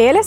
ALS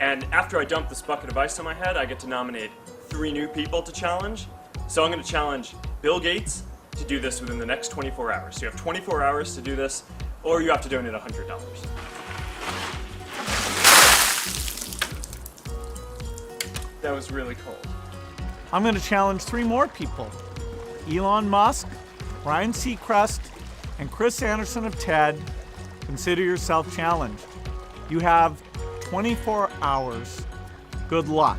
And after I dump this bucket of ice on my head, I get to nominate 3 new people to challenge. So I'm going to challenge Bill Gates to do this within the next 24 hours. So you have 24 hours to do this, or you have to donate $100. That was really cold. I'm going to challenge 3 more people. Elon Musk, Ryan Seacrest, and Chris Anderson of TED. Consider yourself challenged. You have 24 hours. Good luck.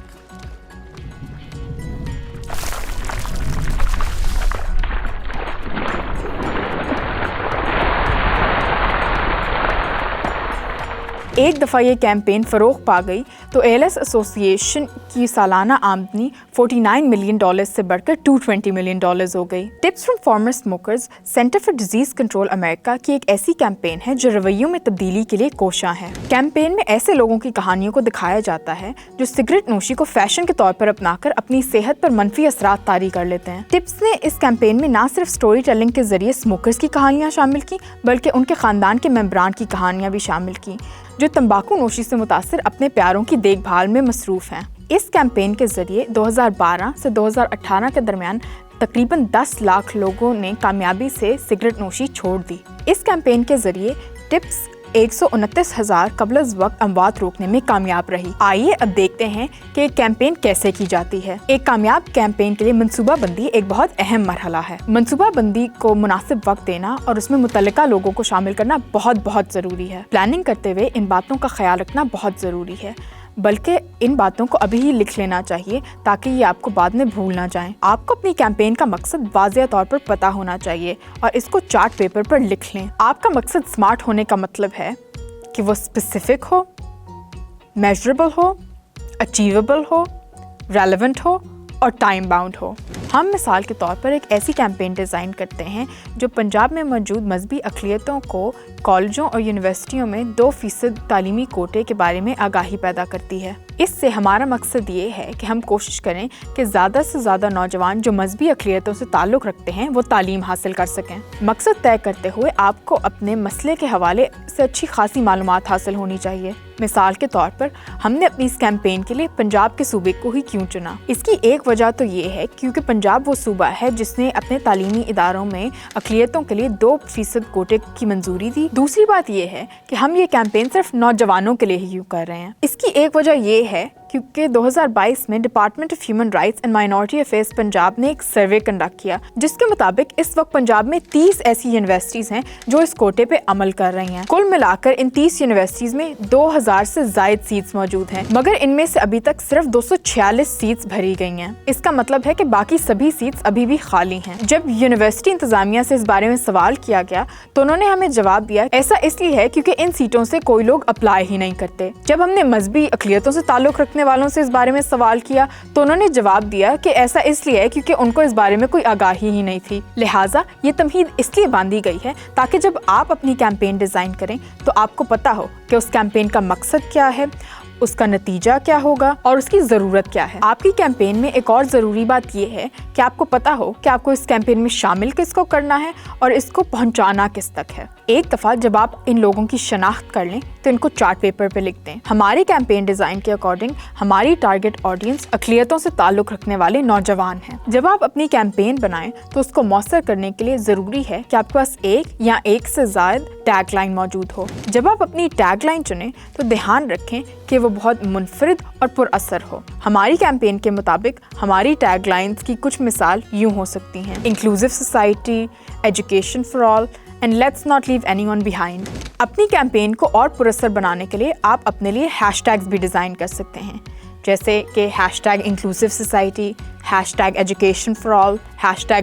ایک دفعہ یہ campaign فروغ پا گئی تو ALS ایسوسی ایشن کی سالانہ آمدنی $49 ملین سے بڑھ کر $220 ملین ہو گئی۔ Tips from former smokers Centers for Disease Control امریکہ کی ایک ایسی کیمپین ہے جو رویوں میں تبدیلی کے لیے کوشاں ہے۔ کیمپین میں ایسے لوگوں کی کہانیوں کو دکھایا جاتا ہے جو سگریٹ نوشی کو فیشن کے طور پر اپنا کر اپنی صحت پر منفی اثرات طاری کر لیتے ہیں۔ ٹپس نے اس کیمپین میں نہ صرف سٹوری ٹیلنگ کے ذریعے اسموکرز کی کہانیاں شامل کی بلکہ ان کے خاندان کے ممبران کی کہانیاں بھی شامل کی جو تمباکو نوشی سے متاثر اپنے پیاروں کی دیکھ بھال میں مصروف ہیں۔ اس کیمپین کے ذریعے 2012 سے 2018 کے درمیان تقریباً 10 لاکھ لوگوں نے کامیابی سے سگریٹ نوشی چھوڑ دی۔ اس کیمپین کے ذریعے ٹپس 129,000 قبل از وقت اموات روکنے میں کامیاب رہی۔ آئیے اب دیکھتے ہیں کہ ایک کیمپین کیسے کی جاتی ہے۔ ایک کامیاب کیمپین کے لیے منصوبہ بندی ایک بہت اہم مرحلہ ہے۔ منصوبہ بندی کو مناسب وقت دینا اور اس میں متعلقہ لوگوں کو شامل کرنا بہت ضروری ہے۔ پلاننگ کرتے ہوئے ان باتوں کا خیال رکھنا بہت ضروری ہے، بلکہ ان باتوں کو ابھی ہی لکھ لینا چاہیے تاکہ یہ آپ کو بعد میں بھول نہ جائیں۔ آپ کو اپنی کیمپین کا مقصد واضح طور پر پتہ ہونا چاہیے اور اس کو چارٹ پیپر پر لکھ لیں۔ آپ کا مقصد سمارٹ ہونے کا مطلب ہے کہ وہ اسپیسیفک ہو، میجربل ہو، اچیویبل ہو، ریلیونٹ ہو اور ٹائم باؤنڈ ہو۔ ہم مثال کے طور پر ایک ایسی کیمپین ڈیزائن کرتے ہیں جو پنجاب میں موجود مذہبی اقلیتوں کو کالجوں اور یونیورسٹیوں میں 2% تعلیمی کوٹے کے بارے میں آگاہی پیدا کرتی ہے۔ اس سے ہمارا مقصد یہ ہے کہ ہم کوشش کریں کہ زیادہ سے زیادہ نوجوان جو مذہبی اقلیتوں سے تعلق رکھتے ہیں وہ تعلیم حاصل کر سکیں۔ مقصد طے کرتے ہوئے آپ کو اپنے مسئلے کے حوالے سے اچھی خاصی معلومات حاصل ہونی چاہیے۔ مثال کے طور پر ہم نے اپنی اس کیمپین کے لیے پنجاب کے صوبے کو ہی کیوں چنا؟ اس کی ایک وجہ تو یہ ہے کیونکہ پنجاب وہ صوبہ ہے جس نے اپنے تعلیمی اداروں میں اقلیتوں کے لیے 2% کوٹے کی منظوری دی۔ دوسری بات یہ ہے کہ ہم یہ کیمپین صرف نوجوانوں کے لیے ہی کیوں کر رہے ہیں۔ اس کی ایک وجہ یہ ہے کیونکہ 2022 میں department of human rights and minority affairs Punjab نے ایک سروے کنڈکٹ کیا جس کے مطابق اس وقت پنجاب میں 30 ایسی یونیورسٹیز ہیں جو اس کوٹے پہ عمل کر رہی ہیں۔ کل ملا کر ان 30 یونیورسٹیز میں 2000 سے زائد سیٹس موجود ہیں، مگر ان میں سے ابھی تک صرف 246 سیٹس بھری گئی ہیں۔ اس کا مطلب ہے کہ باقی سبھی سیٹس ابھی بھی خالی ہیں۔ جب یونیورسٹی انتظامیہ سے اس بارے میں سوال کیا گیا تو انہوں نے ہمیں جواب دیا ایسا اس لیے ہے کیونکہ ان سیٹوں سے کوئی لوگ اپلائی ہی نہیں کرتے۔ جب ہم نے مذہبی اقلیتوں سے تعلق رکھنے والوں سے اس بارے میں سوال کیا تو انہوں نے جواب دیا کہ ایسا اس لیے ہے کیونکہ ان کو اس بارے میں کوئی آگاہی ہی نہیں تھی۔ لہٰذا یہ تمہید اس لیے باندھی گئی ہے تاکہ جب آپ اپنی کیمپین ڈیزائن کریں تو آپ کو پتہ ہو کہ اس کیمپین کا مقصد کیا ہے، اس کا نتیجہ کیا ہوگا اور اس کی ضرورت کیا ہے۔ آپ کی کیمپین میں ایک اور ضروری بات یہ ہے کہ آپ کو پتہ ہو کہ آپ کو اس کیمپین میں شامل کس کو کرنا ہے اور اس کو پہنچانا کس تک ہے۔ ایک دفعہ جب آپ ان لوگوں کی شناخت کر لیں تو ان کو چارٹ پیپر پہ لکھ دیں۔ ہماری کیمپین ڈیزائن کے اکارڈنگ ہماری ٹارگٹ آڈینس اقلیتوں سے تعلق رکھنے والے نوجوان ہیں۔ جب آپ اپنی کیمپین بنائیں تو اس کو مؤثر کرنے کے لیے ضروری ہے کہ آپ کے پاس ایک یا ایک سے زائد ٹیگ لائن موجود ہو۔ جب آپ اپنی ٹیگ لائن چنیں تو دھیان رکھیں کہ وہ بہت منفرد اور پر اثر ہو۔ ہماری کیمپین کے مطابق ہماری ٹیگ لائنز کی کچھ مثال یوں ہو سکتی ہیں: inclusive society, education for all and let's not leave anyone behind. اپنی کیمپین کو اور پر اثر بنانے کے لیے آپ اپنے لیے ہیش ٹیگز بھی ڈیزائن کر سکتے ہیں، جیسے کہ #inclusive society, #education for all,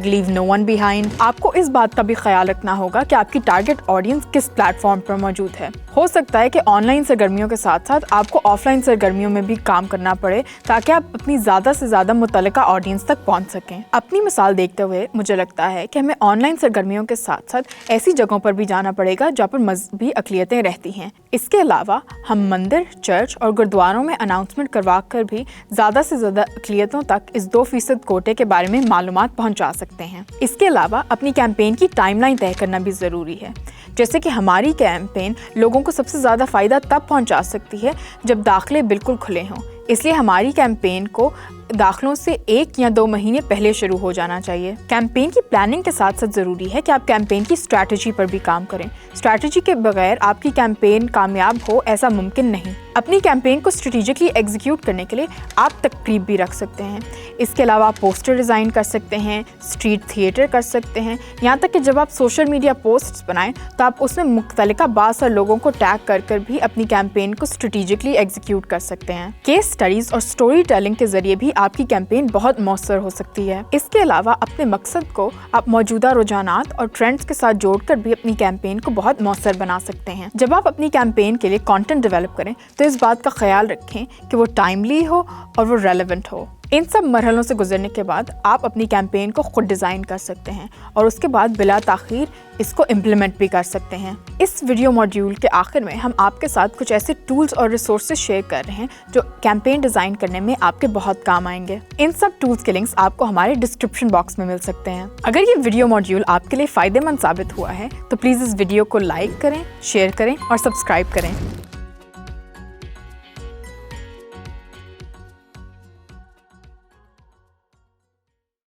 #leave no one behind. آپ کو اس بات کا بھی خیال رکھنا ہوگا کہ آپ کی ٹارگٹ آڈینس کس پلیٹ فارم پر موجود ہے۔ ہو سکتا ہے کہ آن لائن سرگرمیوں کے ساتھ ساتھ آپ کو آف لائن سرگرمیوں میں بھی کام کرنا پڑے تاکہ آپ اپنی زیادہ سے زیادہ متعلقہ آڈینس تک پہنچ سکیں۔ اپنی مثال دیکھتے ہوئے مجھے لگتا ہے کہ ہمیں آن لائن سرگرمیوں کے ساتھ ساتھ ایسی جگہوں پر بھی جانا پڑے گا جہاں پر مذہبی اقلیتیں رہتی ہیں۔ اس کے علاوہ ہم مندر، چرچ اور گردواروں میں اناؤنسمنٹ کروا کر بھی زیادہ سے زیادہ اقلیتوں تک اس 2% کوٹے کے بارے میں معلومات پہنچا سکتے ہیں۔ اس کے علاوہ اپنی کیمپین کی ٹائم لائن طے کرنا بھی ضروری ہے، جیسے کہ ہماری کیمپین لوگوں کو سب سے زیادہ فائدہ تب پہنچا سکتی ہے جب داخلے بالکل کھلے ہوں۔ اس لیے ہماری کیمپین کو داخلوں سے 1 یا 2 مہینے پہلے شروع ہو جانا چاہیے۔ کیمپین کی پلاننگ کے ساتھ ساتھ ضروری ہے کہ آپ کیمپین کی اسٹریٹجی پر بھی کام کریں۔ اسٹریٹجی کے بغیر آپ کی کیمپین کامیاب ہو ایسا ممکن نہیں۔ اپنی کیمپین کو اسٹریٹجکلی ایگزیکیوٹ کرنے کے لیے آپ تقریب بھی رکھ سکتے ہیں۔ اس کے علاوہ آپ پوسٹر ڈیزائن کر سکتے ہیں، اسٹریٹ تھیٹر کر سکتے ہیں، یہاں تک کہ جب آپ سوشل میڈیا پوسٹس بنائیں تو آپ اس میں مختلف باعث لوگوں کو ٹیگ کر کر بھی اپنی کیمپین کو اسٹریٹجکلی ایگزیکیوٹ کر سکتے ہیں۔ کیس کیس اسٹڈیز اور سٹوری ٹیلنگ کے ذریعے بھی آپ کی کیمپین بہت مؤثر ہو سکتی ہے۔ اس کے علاوہ اپنے مقصد کو آپ موجودہ رجحانات اور ٹرینڈز کے ساتھ جوڑ کر بھی اپنی کیمپین کو بہت مؤثر بنا سکتے ہیں۔ جب آپ اپنی کیمپین کے لیے کانٹینٹ ڈیولپ کریں تو اس بات کا خیال رکھیں کہ وہ ٹائملی ہو اور وہ ریلیونٹ ہو۔ ان سب مرحلوں سے گزرنے کے بعد آپ اپنی کیمپین کو خود ڈیزائن کر سکتے ہیں اور اس کے بعد بلا تاخیر اس کو امپلیمنٹ بھی کر سکتے ہیں۔ اس ویڈیو ماڈیول کے آخر میں ہم آپ کے ساتھ کچھ ایسے ٹولز اور ریسورسز شیئر کر رہے ہیں جو کیمپین ڈیزائن کرنے میں آپ کے بہت کام آئیں گے۔ ان سب ٹولز کے لنکس آپ کو ہمارے ڈسکرپشن باکس میں مل سکتے ہیں۔ اگر یہ ویڈیو ماڈیول آپ کے لیے فائدہ مند ثابت ہوا ہے تو پلیز اس ویڈیو کو لائک کریں، شیئر کریں اور سبسکرائب کریں۔